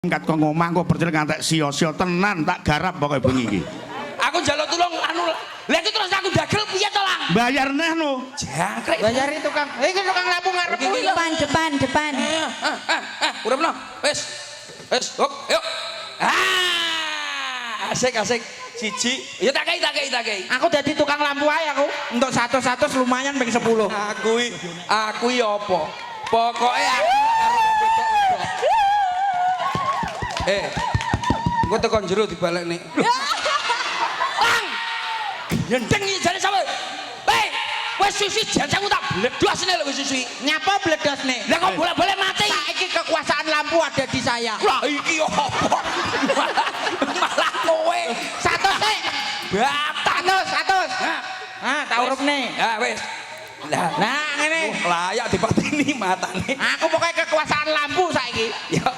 Kat kok ngomong kok percil ngantek sia-sia tenan tak garap pokoke bengi iki. Aku njaluk tulung anu. Lah itu terus aku dagel piye to, Lang? Bayar neh no. Jangkrik. Bayari tukang. Iki tukang lampu ngarep kuwi. Depan. Uripno. Wis. Wis, yuk. Asik. Siji. Ya tak kei. Aku dadi tukang lampu ae aku. Untuk 100 lumayan ping 10. Aku iki apa? Pokoke aku engko tekan jero dibalekne. Lang. Gendeng iki jane sampe. Wis susi janjamu tak bledosne lho wis susi. Nyapa bledosne? Lah kok boleh-boleh mati. Saiki kekuasaan lampu ada di saya. Lah iki apa? Malah kowe 100 sik. Batak 100. Tak urupne. Ya wis. Lah Nah, ngene. layak dipateni matane. Aku pokoknya kekuasaan lampu saiki. Ya